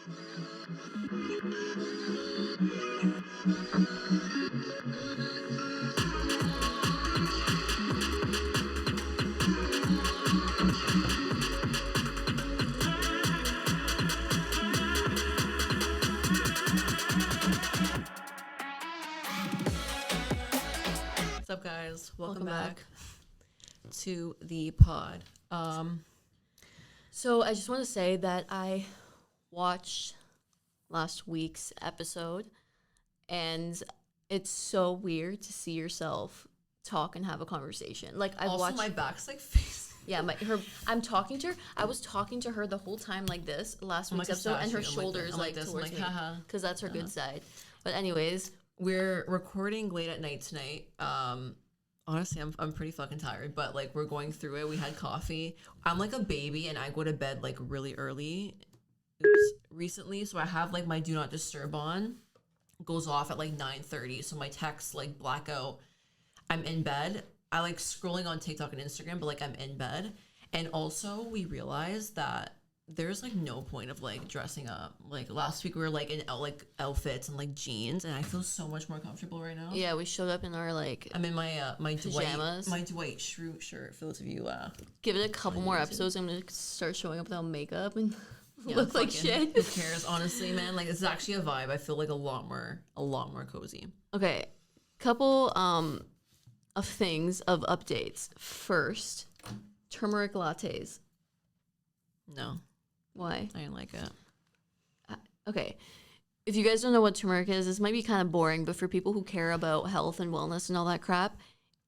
What's up, guys? Welcome back to the pod. So I just want to say that I watched last week's episode, and it's so weird to see yourself talk and have a conversation. Like I Also, watched my back's like facing. Yeah, I'm talking to her. I was talking to her the whole time like this last week's episode, and her shoulders like towards me because that's her good side. But anyways, we're recording late at night tonight. Honestly, I'm pretty fucking tired, but like we're going through it. We had coffee. I'm like a baby, and I go to bed like really early. Recently, so I have like my do not disturb on. Goes off at like 9:30, so my texts like blackout. I'm in bed. I like scrolling on TikTok and Instagram, but like I'm in bed. And also we realized that there's like no point of like dressing up. Like last week we were like in like outfits and like jeans, and I feel so much more comfortable right now. yeah, we showed up in our like I'm in my my pajamas. Dwight Schrute shirt for those of you give it a couple more episodes. I'm gonna start showing up without makeup and yeah, look like shit. Who cares? Honestly, man, like it's actually a vibe. I feel like a lot more cozy. Okay, couple of things of updates. First, turmeric lattes. No, Why? I didn't like it. Okay. If you guys don't know what turmeric is, this might be kind of boring, but for people who care about health and wellness and all that crap,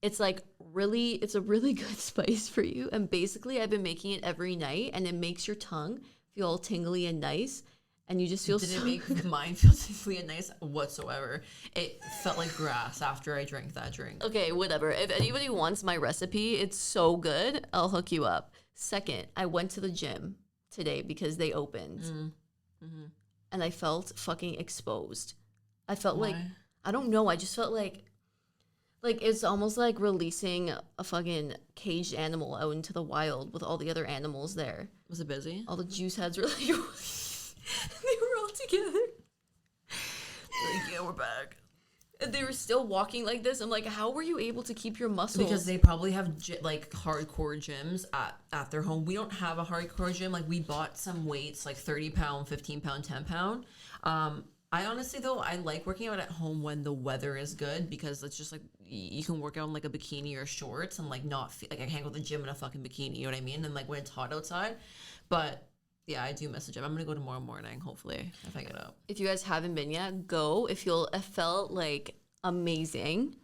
it's like it's a really good spice for you. And basically, I've been making it every night, and it makes your tongue feel all tingly and nice. And you just feel Did so it make mine feel tingly and nice whatsoever? It felt like grass after I drank that drink. Okay, whatever. If anybody wants my recipe, it's so good. I'll hook you up. Second, I went to the gym today because they opened. Mm-hmm. And I felt fucking exposed. I felt Why? like, I don't know, I just felt like it's almost like releasing a fucking caged animal out into the wild with all the other animals there. Was it busy? All the juice heads were like, they were all together. Like, yeah, we're back. And they were still walking like this. I'm like, how were you able to keep your muscles? Because they probably have like hardcore gyms at their home. We don't have a hardcore gym. Like we bought some weights, like 30 pound, 15 pound, 10 pound. I honestly though, I like working out at home when the weather is good because it's just like you can work out in like a bikini or shorts and like not feel like I can't go to the gym in a fucking bikini. You know what I mean? And like when it's hot outside, but. Yeah, I do miss the gym. I'm going to go tomorrow morning, hopefully, if I get up. If you guys haven't been yet, go. It felt like amazing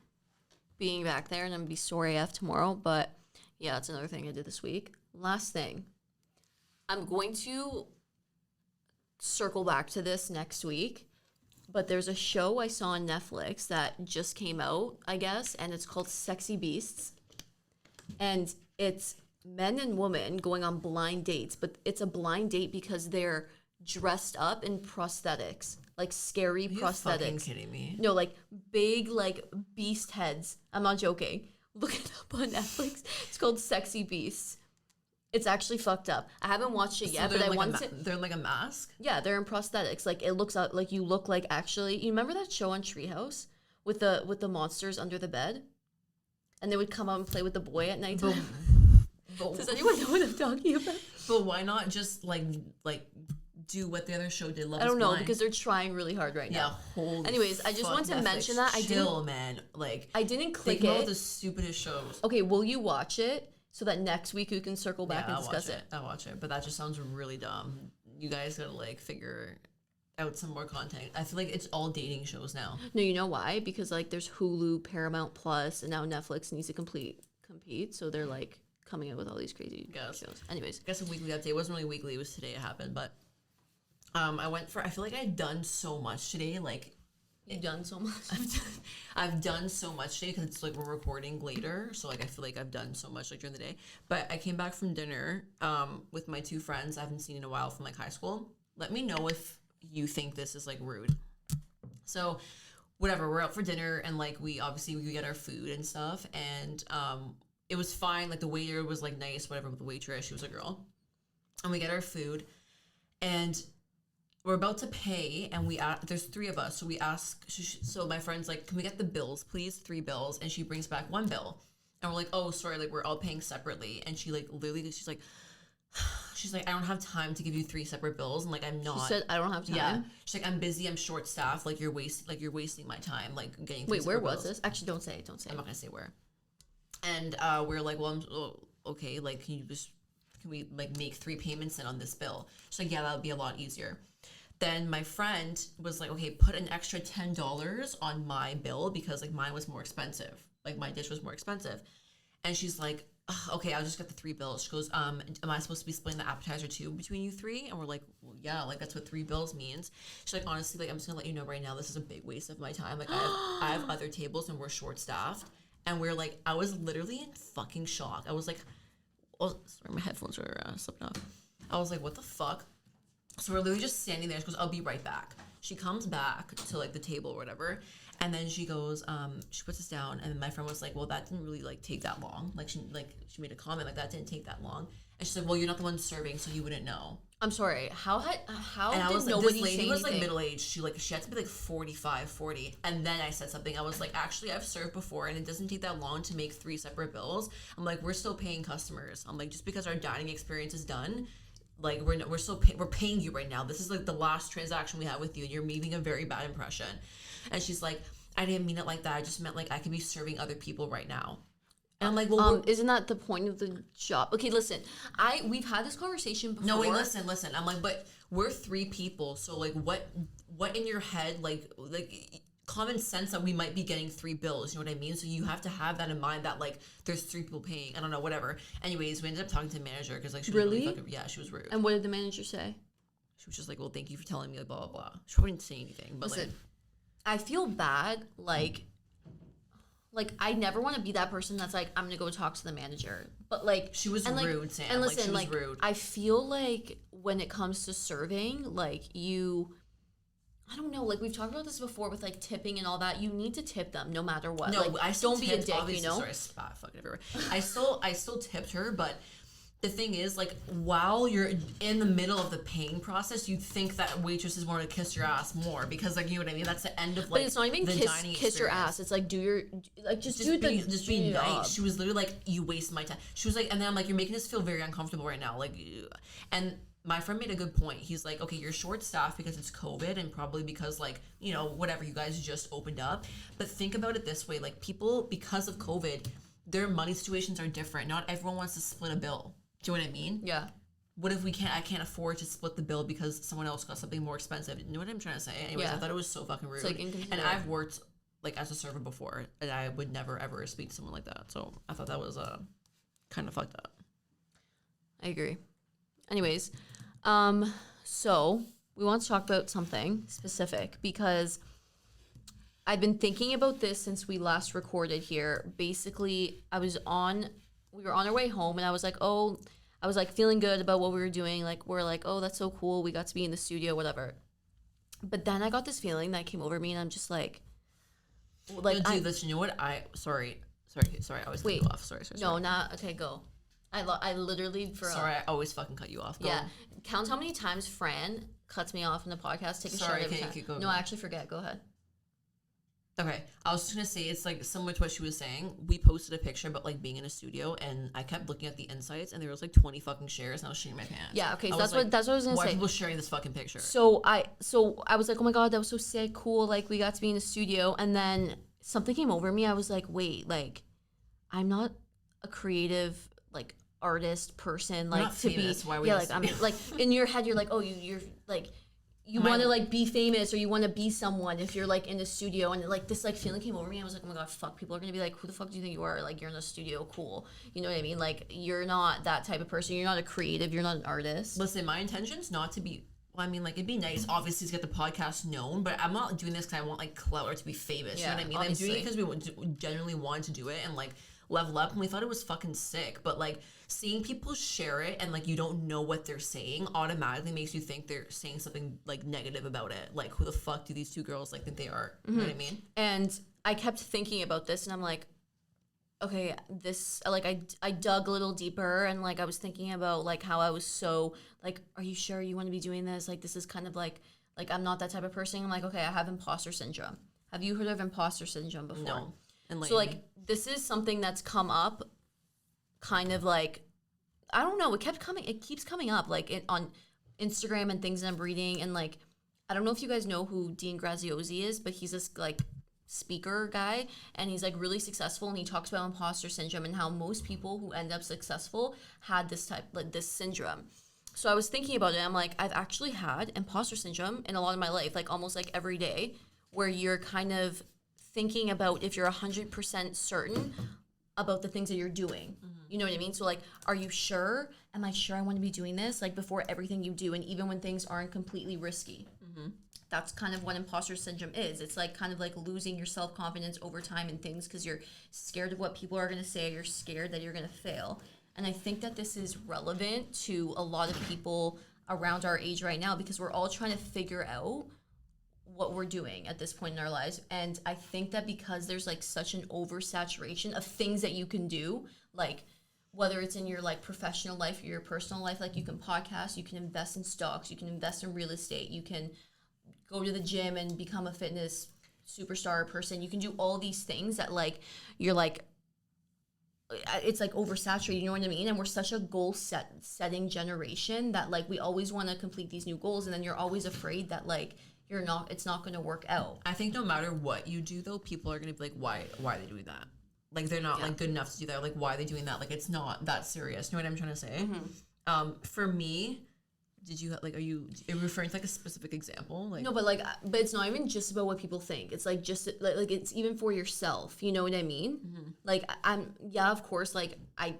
being back there, and I'm going to be sore AF tomorrow. But yeah, that's another thing I did this week. Last thing. I'm going to circle back to this next week, but there's a show I saw on Netflix that just came out, I guess, and it's called Sexy Beasts. And it's men and women going on blind dates, but it's a blind date because they're dressed up in prosthetics, like scary prosthetics. Are you fucking kidding me? No, like big, like beast heads. I'm not joking. Look it up on Netflix. It's called Sexy Beasts. It's actually fucked up. I haven't watched it yet, but I want to. They're in like a mask? Yeah, they're in prosthetics. Like it looks out like you look like actually. You remember that show on Treehouse with the monsters under the bed, and they would come out and play with the boy at night. Does anyone know what I'm talking about? But why not just like do what the other show did? Love I don't know Blind? Because they're trying really hard right now. Yeah. Holy. Anyways, I just want to mention that man. Like I didn't click they it. All the stupidest shows. Okay, will you watch it so that next week you can circle back and discuss it? I'll watch it. But that just sounds really dumb. You guys gotta like figure out some more content. I feel like it's all dating shows now. No, you know why? Because like there's Hulu, Paramount Plus, and now Netflix needs to compete. So they're like coming out with all these crazy shows. Anyways, I guess a weekly update. It wasn't really weekly. It was today it happened. But I feel like I'd done so much today. Like you've done so much. I've done so much today because it's like we're recording later. So like I feel like I've done so much like during the day. But I came back from dinner with my two friends I haven't seen in a while from like high school. Let me know if you think this is like rude. So whatever, we're out for dinner and like we get our food and stuff, and it was fine. Like the waiter was like nice, whatever, with the waitress, she was a girl. And we get our food, and we're about to pay, and there's three of us, so we ask. So my friend's like, "Can we get the bills, please? 3 bills," and she brings back 1 bill, and we're like, "Oh, sorry, like we're all paying separately." And she like literally, she's like, "I don't have time to give you 3 separate bills," and like I'm not. She said, "I don't have time." Yeah, she's like, "I'm busy, I'm short staffed. Like you're wasting my time. Like getting." Wait, where was bills. this? Actually, don't say it. Don't say I'm it. not gonna say where. And we're like, "Well, okay. Like, can we like make 3 payments in on this bill?" She's like, "Yeah, that would be a lot easier." Then my friend was like, "Okay, put an extra $10 on my bill because like mine was more expensive. Like my dish was more expensive." And she's like, "Ugh, okay, I'll just get the 3 bills." She goes, "Am I supposed to be splitting the appetizer too between you three?" And we're like, "Well, yeah, like that's what 3 bills means." She's like, "Honestly, like I'm just gonna let you know right now, this is a big waste of my time. Like I have other tables and we're short staffed." And we're like, I was literally in fucking shock. I was like, oh, sorry, my headphones are slipping off. I was like, what the fuck? So we're literally just standing there. She goes, "I'll be right back." She comes back to like the table or whatever, and then she goes, she puts us down, and my friend was like, "Well, that didn't really like take that long." Like she made a comment like that didn't take that long, and she said, "Well, you're not the one serving, so you wouldn't know." I'm sorry. How And I did was like, nobody this lady say was like anything? middle aged. She had to be like 45, 40. And then I said something. I was like, "Actually, I've served before, and it doesn't take that long to make 3 separate bills." I'm like, "We're still paying customers." I'm like, "Just because our dining experience is done, like we're paying you right now. This is like the last transaction we had with you, and you're making a very bad impression." And she's like, "I didn't mean it like that. I just meant like I could be serving other people right now." And I'm like, "Well, Isn't that the point of the job?" Okay, listen. We've had this conversation before. no, wait, listen." I'm like, "But we're 3 people, so like, what in your head, like common sense that we might be getting 3 bills, you know what I mean? So you have to have that in mind that like there's 3 people paying. I don't know, whatever." Anyways, we ended up talking to the manager because like she was really fucking, yeah, she was rude. And what did the manager say? She was just like, "Well, thank you for telling me," like blah blah blah. She probably didn't say anything, but Listen, I feel bad, like I never want to be that person that's like, I'm gonna go talk to the manager, but like she was and, like, rude, Sam. And listen, she was rude. I feel like when it comes to serving, like I don't know, like we've talked about this before with like tipping and all that. You need to tip them no matter what. No, like, I still don't tipped, be a dick, you know. Sorry, I spat fucking everywhere. I still tipped her, but the thing is, like, while you're in the middle of the paying process, you think that waitresses want to kiss your ass more because, like, you know what I mean? That's the end of, like, but it's not even the dining kiss your experience. ass. It's like just be job. nice. She was literally like, "You waste my time." She was like, and then I'm like, "You're making us feel very uncomfortable right now." Like, and my friend made a good point. He's like, "Okay, you're short staffed because it's COVID and probably because like, you know, whatever, you guys just opened up. But think about it this way, like people, because of COVID, their money situations are different. Not everyone wants to split a bill. Do you know what I mean? Yeah. What if I can't afford to split the bill because someone else got something more expensive?" You know what I'm trying to say? Anyways, Yeah. I thought it was so fucking rude. Like and I've worked like as a server before, and I would never ever speak to someone like that. So I thought that was kind of fucked up. I agree. Anyways, so we want to talk about something specific because I've been thinking about this since we last recorded here. Basically, we were on our way home and I was like feeling good about what we were doing. Like, we're like, "Oh, that's so cool. We got to be in the studio, whatever." But then I got this feeling that came over me and I'm just like, No, dude, listen, you know what? Sorry. I always cut you off. Sorry. No, not, okay, go. I literally forgot. Sorry, I always fucking cut you off. Go. Yeah. Count how many times Fran cuts me off in the podcast. Take a Sorry, shot every okay, time. keep going. No, I actually forget. Go ahead. Okay, I was just gonna say it's like similar to what she was saying. We posted a picture about like being in a studio, and I kept looking at the insights, and there was like 20 fucking shares, and I was shitting my pants. Yeah, okay, so that's what I was gonna why say. are people sharing this fucking picture? So I was like, "Oh my god, that was so sick, cool. Like, we got to be in the studio," and then something came over me. I was like, "Wait, like, I'm not a creative like artist person. Like, not to famous. be Why are we yeah, just- like I'm like in your head, you're like, oh, you're like." You want to like be famous or you want to be someone if you're like in the studio, and like this like feeling came over me. I was like, "Oh my god, fuck, people are gonna be like, who the fuck do you think you are? Like, you're in the studio, cool, you know what I mean? Like, you're not that type of person. You're not a creative. You're not an artist." Listen, my intention's not to be. Well, I mean, like, it'd be nice, obviously, to get the podcast known, but I'm not doing this because I want like clout or to be famous. Yeah, you know what I mean? obviously. I'm doing it because we genuinely wanted to do it and like level up, and we thought it was fucking sick. But like seeing people share it and like you don't know what they're saying automatically makes you think they're saying something like negative about it. Like, who the fuck do these 2 girls like think they are? You know what I mean? And I kept thinking about this, and I'm like, okay, this, like, I dug a little deeper, and like I was thinking about like how I was so like, are you sure you want to be doing this? Like, this is kind of like I'm not that type of person. I'm like, okay, I have imposter syndrome. Have you heard of imposter syndrome before? No. So like this is something that's come up kind of like, I don't know, it keeps coming up like on Instagram and things that I'm reading, and like I don't know if you guys know who Dean Graziosi is, but he's this like speaker guy, and he's like really successful, and he talks about imposter syndrome and how most people who end up successful had this syndrome. So I was thinking about it. I'm like, I've actually had imposter syndrome in a lot of my life, like almost like every day, where you're kind of thinking about if you're 100% certain about the things that you're doing. You know what I mean? So like, are you sure? Am I sure I want to be doing this? Like before everything you do, and even when things aren't completely risky. That's kind of what imposter syndrome is. It's like kind of like losing your self-confidence over time in things because you're scared of what people are going to say. You're scared that you're going to fail. And I think that this is relevant to a lot of people around our age right now, because we're all trying to figure out what we're doing at this point in our lives. And I think that because there's like such an oversaturation of things that you can do, like whether it's in your like professional life or your personal life, like you can podcast, you can invest in stocks, you can invest in real estate, you can go to the gym and become a fitness superstar person. You can do all these things that like you're like, it's like oversaturated, you know what I mean? And we're such a setting generation that like we always want to complete these new goals, and then you're always afraid that like it's not going to work out. I think no matter what you do though, people are going to be like, why are they doing that? Like they're not like good enough to do that. Like why are they doing that? Like it's not that serious. You know what I'm trying to say? For me, are you referring to like a specific example? Like no, but it's not even just about what people think. It's like just like it's even for yourself. You know what I mean? Like of course, I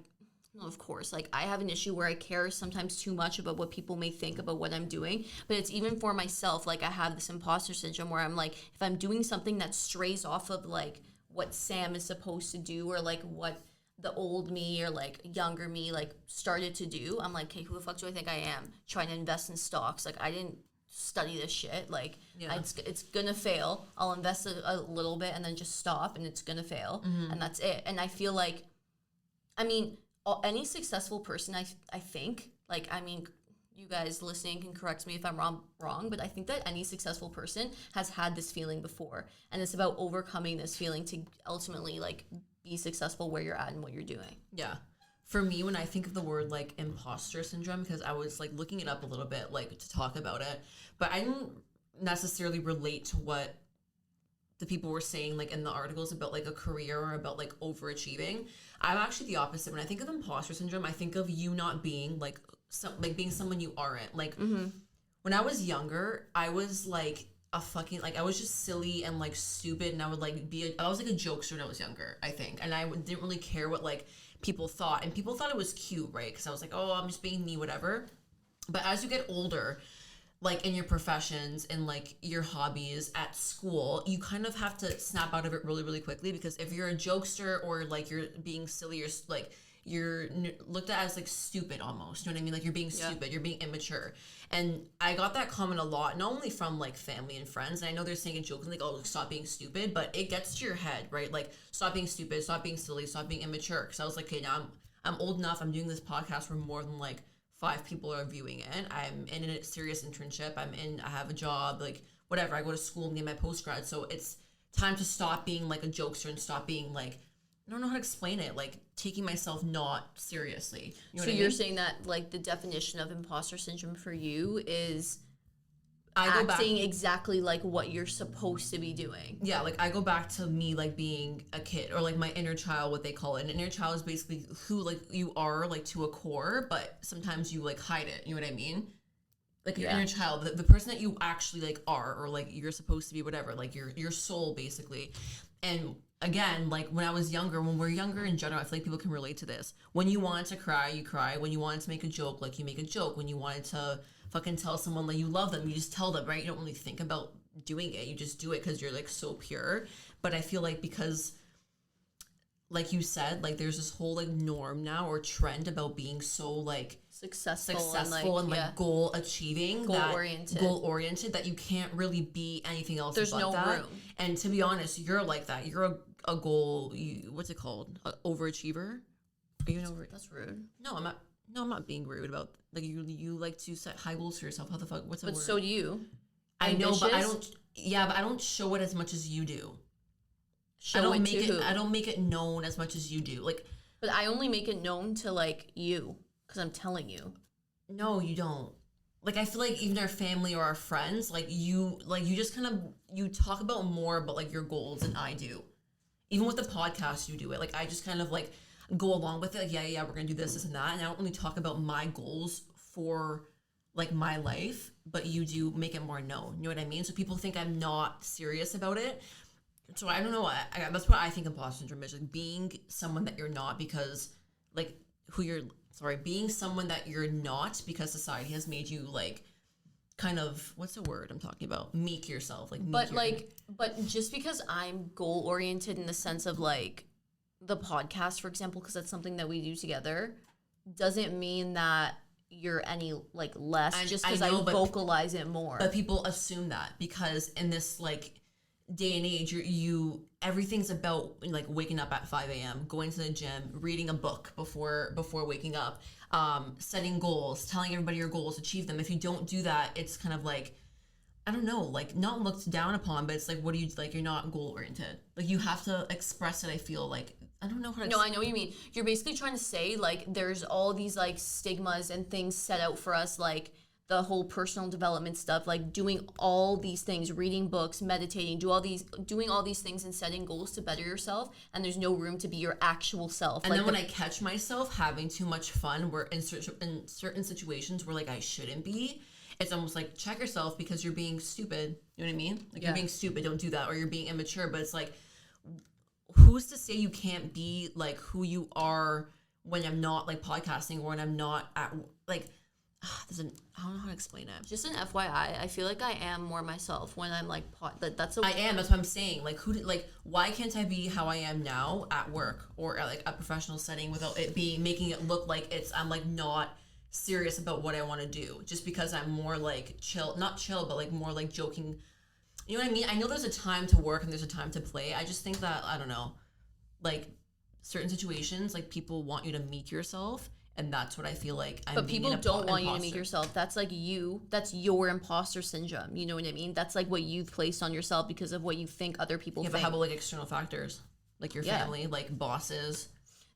have an issue where I care sometimes too much about what people may think about what I'm doing, but it's even for myself. Like I have this imposter syndrome where I'm like, if I'm doing something that strays off of like what Sam is supposed to do, or like what the old me or like younger me like started to do, I'm like, okay, who the fuck do I think I am trying to invest in stocks? Like I didn't study this shit. Like it's gonna fail. I'll invest a little bit and then just stop, and it's gonna fail, and that's it. And I feel like, I mean, any successful person, I think, like, I mean, you guys listening can correct me if I'm wrong, but I think that any successful person has had this feeling before, and it's about overcoming this feeling to ultimately like be successful where you're at and what you're doing. Yeah. For me, when I think of the word like imposter syndrome, because I was like looking it up a little bit like to talk about it, but I didn't necessarily relate to what the people were saying like in the articles about like a career or about like overachieving. I'm actually the opposite. When I think of imposter syndrome, I think of you not being like being someone you aren't. Like when I was younger, I was like I was just silly and like stupid, and I would like I was like a jokester when I was younger, I think, and I didn't really care what like people thought, and people thought it was cute, right? Because I was like, oh, I'm just being me, whatever. But as you get older, like in your professions and like your hobbies at school, you kind of have to snap out of it really, really quickly, because if you're a jokester or like you're being silly, or like you're looked at as like stupid almost, you know what I mean? Like you're being stupid, you're being immature. And I got that comment a lot, not only from like family and friends, and I know they're saying it jokingly, like, oh, stop being stupid, but it gets to your head, right? Like, stop being stupid, stop being silly, stop being immature. Because I was like, okay, now I'm old enough, I'm doing this podcast where more than like 5 people are viewing it. I'm in a serious internship, I have a job, like whatever, I go to school and get my post-grad, so it's time to stop being like a jokester and stop being like, I don't know how to explain it, like taking myself not seriously. You know so you're saying that like the definition of imposter syndrome for you is acting exactly like what you're supposed to be doing. Yeah, like I go back to me like being a kid, or like my inner child, what they call it. An inner child is basically who like you are like to a core, but sometimes you like hide it. You know what I mean? Like your inner child, the person that you actually like are, or like you're supposed to be, whatever, like your soul basically. And again, like when I was younger, when we're younger in general, I feel like people can relate to this. When you wanted to cry, you cry. When you wanted to make a joke, like you make a joke. When you wanted to fucking tell someone like you love them, you just tell them, right? You don't really think about doing it. You just do it because you're like so pure. But I feel like because, like you said, like there's this whole like norm now or trend about being so like successful and like goal achieving, goal oriented, that you can't really be anything else. There's but no that. room. And to be honest, you're like that. You're a a goal, what's it called? Overachiever? Are you an over? That's rude. No, I'm not. No, I'm not being rude about like you like to set high goals for yourself. How the fuck? What's the But word? so do you. I know, but I Ambitious? don't. Yeah, but I don't show it as much as you do. Show I don't it make to it. who? I don't make it known as much as you do. Like, But I only make it known to like you because I'm telling you. no, you don't. Like, I feel like even our family or our friends, like you just kind of you talk about more about like your goals than I do. Even with the podcast, you do it. Like, I just kind of like go along with it. Like, yeah, we're gonna do this and that, and I don't really talk about my goals for like my life, but you do make it more known. You know what I mean? So people think I'm not serious about it. So I don't know. That's what I think imposter syndrome is, like being someone that you're not because like being someone that you're not because society has made you like kind of, what's the word I'm talking about? Meek yourself, like meek But but just because I'm goal oriented in the sense of like the podcast, for example, because that's something that we do together, doesn't mean that you're any like less just because I vocalize it more. But people assume that because in this like day and age, you everything's about like waking up at 5 a.m., going to the gym, reading a book before waking up, setting goals, telling everybody your goals, achieve them. If you don't do that, it's kind of like, I don't know, like not looked down upon, but it's like, what do you like? You're not goal oriented. Like you have to express it. I feel like I don't know how to. No, I know what you mean. You're basically trying to say like there's all these like stigmas and things set out for us, like the whole personal development stuff, like doing all these things, reading books, meditating, doing all these things and setting goals to better yourself, and there's no room to be your actual self. And like then when I catch myself having too much fun, where in certain situations where like I shouldn't be, it's almost like check yourself because you're being stupid. You know what I mean? Like you're being stupid, don't do that, or you're being immature. But it's like, who's to say you can't be like who you are when I'm not like podcasting or when I'm not at like. I don't know how to explain it. Just an FYI, I feel like I am more myself when I'm like I am. That's what I'm saying. Like why can't I be how I am now at work or at like a professional setting without it making it look like I'm like not serious about what I want to do just because I'm more like not chill, but like more like joking. You know what I mean? I know there's a time to work and there's a time to play. I just think that, I don't know, like certain situations, like people want you to meek yourself. And that's what I feel like I'm. But people don't want you to meet yourself. That's like that's your imposter syndrome. You know what I mean? That's like what you've placed on yourself because of what you think other people think. But how about like external factors? Like your family, like bosses.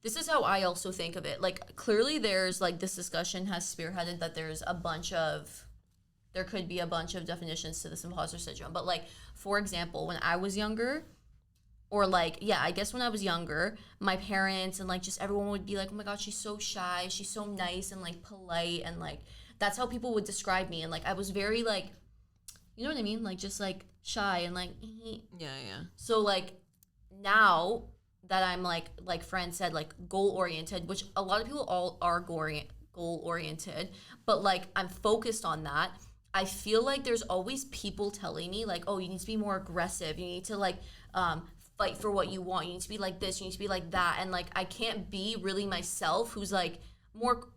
This is how I also think of it. Like clearly there's like this discussion has spearheaded that there could be a bunch of definitions to this imposter syndrome. But like, for example, when I was younger, or like, yeah, I guess when I was younger, my parents and like just everyone would be like, oh my God, she's so shy. She's so nice and like polite. And like, that's how people would describe me. And like, I was very like, you know what I mean? Like just like shy and like, yeah. So like now that I'm like Fran said, like goal oriented, which a lot of people all are goal oriented, but like I'm focused on that. I feel like there's always people telling me like, oh, you need to be more aggressive. You need to like, fight for what you want. You need to be like this. You need to be like that. And like I can't be really myself, who's like more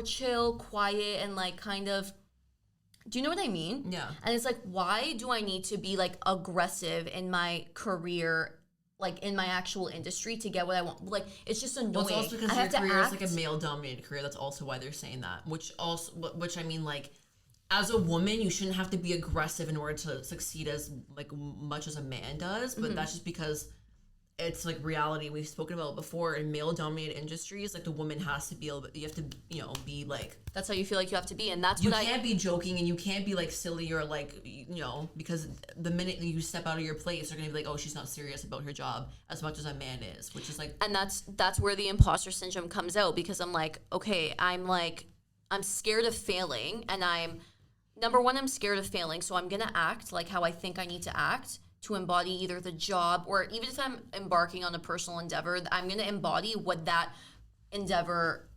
chill, quiet, and like kind of. Do you know what I mean? Yeah. And it's like, why do I need to be like aggressive in my career, like in my actual industry to get what I want? Like it's just annoying. Well, it's also because your career is like a male-dominated career. That's also why they're saying that. Which I mean, like, as a woman, you shouldn't have to be aggressive in order to succeed as like much as a man does. But that's just because it's like reality. We've spoken about it before in male-dominated industries. Like the woman has to be able. You have to, be like. That's how you feel like you have to be, and that's you can't be joking and you can't be like silly or like because the minute you step out of your place, they're gonna be like, oh, she's not serious about her job as much as a man is, which is like. And that's where the imposter syndrome comes out because I'm like, okay, I'm scared of failing, and number one, I'm scared of failing, so I'm gonna act like how I think I need to act to embody either the job or even if I'm embarking on a personal endeavor, I'm gonna embody what that endeavor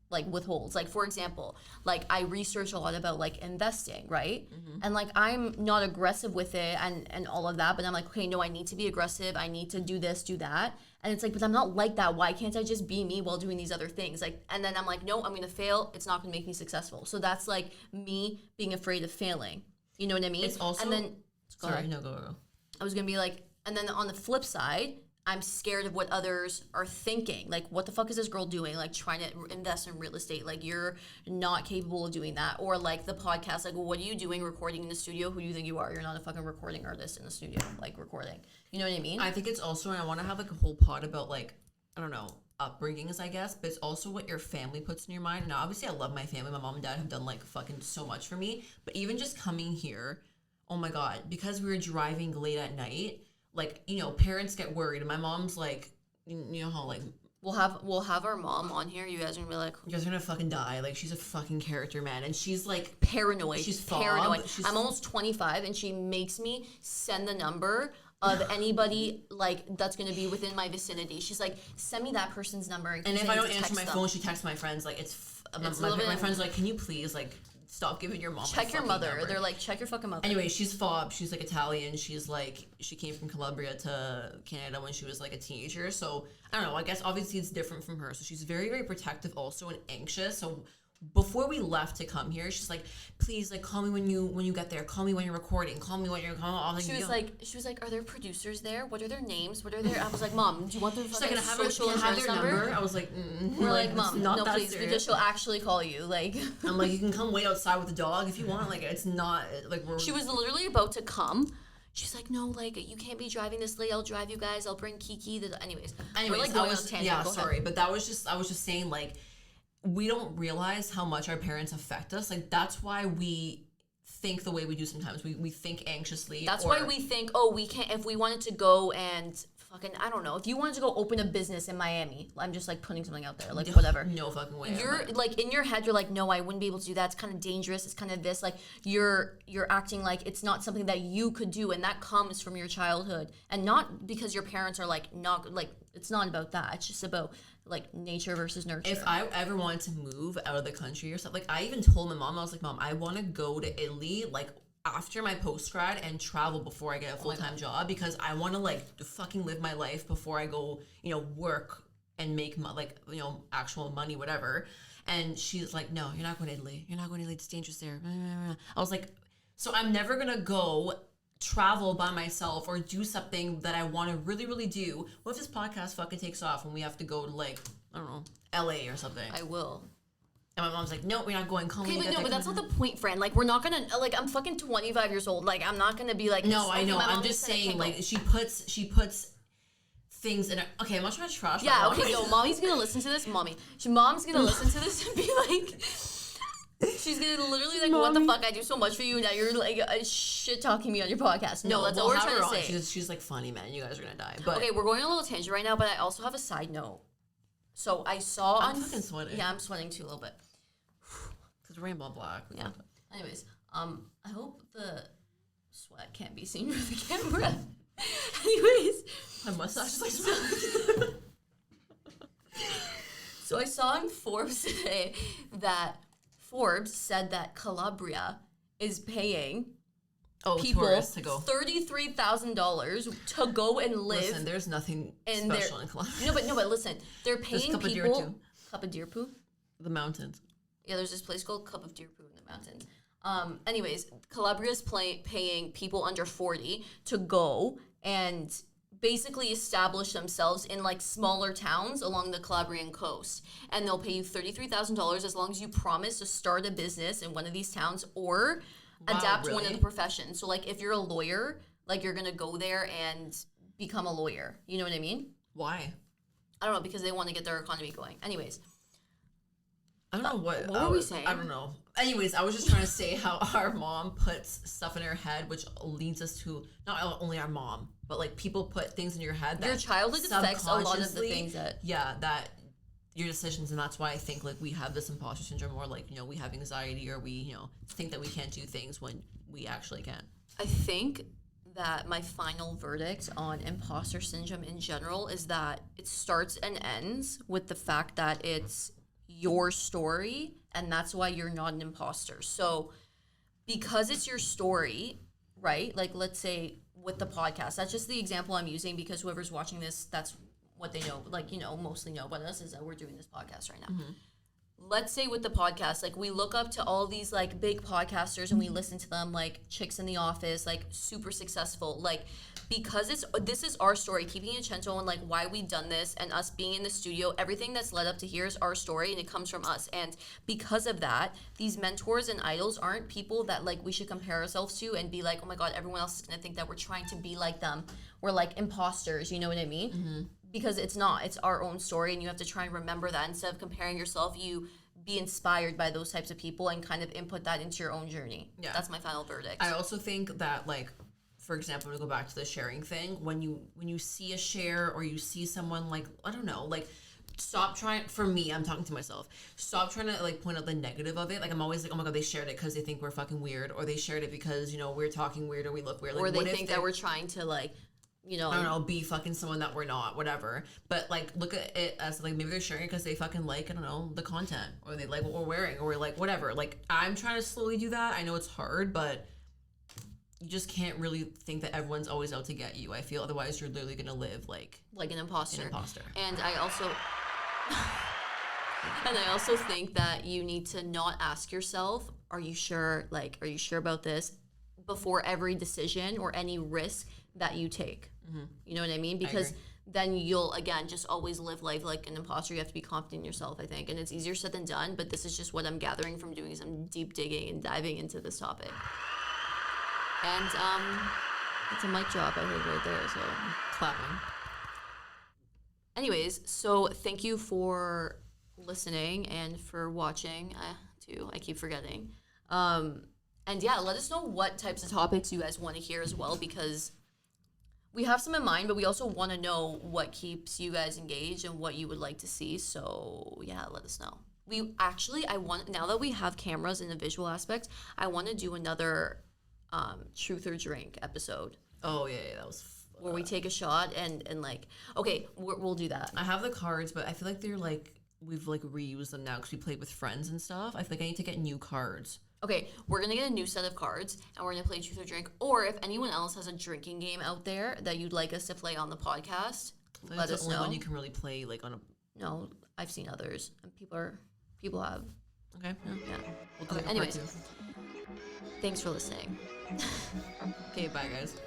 like withholds. Like for example, like I research a lot about like investing, right? Mm-hmm. And like I'm not aggressive with it and all of that, but I'm like, okay, no, I need to be aggressive. I need to do this, do that. And it's like, but I'm not like that. Why can't I just be me while doing these other things? Like, and then I'm like, no, I'm gonna fail. It's not gonna make me successful. So that's like me being afraid of failing. You know what I mean? It's also. And then Sorry, no, go. I was gonna be like, and then on the flip side, I'm scared of what others are thinking. Like, what the fuck is this girl doing? Like, trying to invest in real estate. Like, you're not capable of doing that. Or, like, the podcast. Like, well, what are you doing recording in the studio? Who do you think you are? You're not a fucking recording artist in the studio, like, recording. You know what I mean? I think it's also, and I want to have, like, a whole pod about, like, I don't know, upbringings, I guess, but it's also what your family puts in your mind. Now, obviously, I love my family. My mom and dad have done, like, fucking so much for me. But even just coming here, oh, my God, because we were driving late at night, like, you know, parents get worried. And my mom's like, you know how, like, we'll have our mom on here. You guys are gonna be like, you guys are gonna fucking die. Like, she's a fucking character, man. And she's like paranoid. She's paranoid. I'm almost 25, and she makes me send the number of anybody like that's gonna be within my vicinity. She's like, send me that person's number. And if I don't answer my phone, she texts my friends. Like, my friends are like, can you please, like, stop giving your mom check your mother number. They're like, check your fucking mother. Anyway, she's fob. She's like Italian. She's like, she came from Calabria to Canada when she was like a teenager. So I don't know, I guess obviously it's different from her. So she's very, very protective also and anxious. So before we left to come here, she's like, please, like, call me when you get there. Call me when you're recording. Call me when you're calling. She was like, are there producers there? What are their names? What are their? I was like, Mom, do you want their fucking like, social have their number? I was like, we're like, Mom, not no, that please, serious. because she'll actually call you. Like, I'm like, you can come wait outside with the dog if you want. Like, it's not like we're. She was literally about to come. She's like, no, like, you can't be driving this late. I'll drive you guys. I'll bring Kiki. Anyways, we're like going on tangent. Yeah, sorry, but I was just saying, like, we don't realize how much our parents affect us. Like, that's why we think the way we do sometimes. We think anxiously. That's why we think, oh, we can't, if we wanted to go and fucking, I don't know, if you wanted to go open a business in Miami, I'm just like putting something out there, like, whatever. No fucking way. You're like, in your head, you're like, no, I wouldn't be able to do that. It's kind of dangerous. It's kind of this, like, you're acting like it's not something that you could do. And that comes from your childhood. And not because your parents are like, not, like, it's not about that. It's just about, like, nature versus nurture. If I ever wanted to move out of the country or something, like, I even told my mom, I was like, Mom, I want to go to Italy, like, after my post-grad and travel before I get a full-time job, because I want to, like, fucking live my life before I go, you know, work and make, like, you know, actual money, whatever. And she's like, no, you're not going to Italy. You're not going to Italy. It's dangerous there. I was like, so I'm never going to go travel by myself or do something that I want to really, really do. What if this podcast fucking takes off and we have to go to, like, I don't know, LA or something? I will. And my mom's like, no, we're not going. Call me. Okay, but that's not the point, Fran. Like, we're not gonna, like, I'm fucking 25 years old. Like, I'm not gonna be like, no, I know. I'm just saying, like, she puts things in her. Okay, I'm not trying to trash. Yeah, okay, no, mommy's gonna listen to this. Mom's gonna listen to this and be like, she's gonna literally like, Mommy, what the fuck? I do so much for you, and now you're like shit talking me on your podcast. No, that's all we're trying to say. She's like, funny, man. You guys are gonna die. But okay, we're going on a little tangent right now, but I also have a side note. So I saw I'm fucking sweating. Yeah, I'm sweating too a little bit. Cause rainbow black. Yeah. Anyways, I hope the sweat can't be seen through the camera. Anyways, my mustache is like sweating. So I saw in Forbes today that Forbes said that Calabria is paying people $33,000 to go and live. Listen, there's nothing special in Calabria. No, but listen, they're paying people. Cup of deer poo. The mountains. Yeah, there's this place called Cup of Deer Poo in the mountains. Anyways, Calabria's paying people under 40 to go and basically establish themselves in, like, smaller towns along the Calabrian coast. And they'll pay you $33,000 as long as you promise to start a business in one of these towns or adapt one of the professions. So, like, if you're a lawyer, like, you're going to go there and become a lawyer. You know what I mean? Why? I don't know, because they want to get their economy going. Anyways. I don't know what were we saying? I don't know. Anyways, I was just trying to say how our mom puts stuff in her head, which leads us to not only our mom, but, like, people put things in your head that your childhood affects a lot of the things that that your decisions, and that's why I think, like, we have this imposter syndrome, or, like, you know, we have anxiety, or we, you know, think that we can't do things when we actually can. I think that my final verdict on imposter syndrome in general is that it starts and ends with the fact that it's your story, and that's why you're not an imposter. So because it's your story, right? Like, let's say with the podcast, that's just the example I'm using because whoever's watching this, that's what they know, like, you know, mostly know about us is that we're doing this podcast right now. Mm-hmm. let's say with the podcast, like we look up to all these like big podcasters and we listen to them, like Chicks in the Office, like super successful, like because this is our story, keeping it gentle, and like why we done this and us being in the studio, everything that's led up to here is our story and it comes from us. And because of that, these mentors and idols aren't people that like we should compare ourselves to and be like, oh my god, everyone else is gonna think that we're trying to be like them. We're like imposters, you know what I mean? Mm-hmm. Because it's not. It's our own story, and you have to try and remember that. Instead of comparing yourself, you be inspired by those types of people and kind of input that into your own journey. Yeah. That's my final verdict. I also think that, like, for example, to go back to the sharing thing, when you see a share or you see someone, like, I don't know, like, stop trying, for me, I'm talking to myself, stop trying to, like, point out the negative of it. Like, I'm always like, oh my god, they shared it because they think we're fucking weird, or they shared it because, you know, we're talking weird or we look weird. Like, or they think that we're trying to, like, you know, I don't know, be fucking someone that we're not, whatever. But, like, look at it as, like, maybe they're sharing it because they fucking like, I don't know, the content, or they like what we're wearing, or we're like, whatever. Like, I'm trying to slowly do that. I know it's hard, but you just can't really think that everyone's always out to get you. I feel otherwise you're literally gonna live like an imposter. And I also think that you need to not ask yourself, are you sure about this, before every decision or any risk that you take. Mm-hmm. You know what I mean? Because then you'll, again, just always live life like an imposter. You have to be confident in yourself, I think. And it's easier said than done, but this is just what I'm gathering from doing some deep digging and diving into this topic. And it's a mic drop, I think, right there. So clapping. Anyways, so thank you for listening and for watching too. I keep forgetting. And yeah, let us know what types of topics you guys want to hear as well, because we have some in mind, but we also want to know what keeps you guys engaged and what you would like to see. So yeah, let us know. Now that we have cameras in the visual aspect, I want to do another truth or drink episode. Oh yeah, that was where we take a shot and like, okay, we'll do that. I have the cards, but I feel like they're like, we've like reused them now because we played with friends and stuff. I feel like I need to get new cards. Okay, we're going to get a new set of cards, and we're going to play Truth or Drink. Or if anyone else has a drinking game out there that you'd like us to play on the podcast, let us know. That's the only one you can really play, like, on a... No, I've seen others, and people have. Okay, yeah. We'll anyways, thanks for listening. Okay, bye, guys.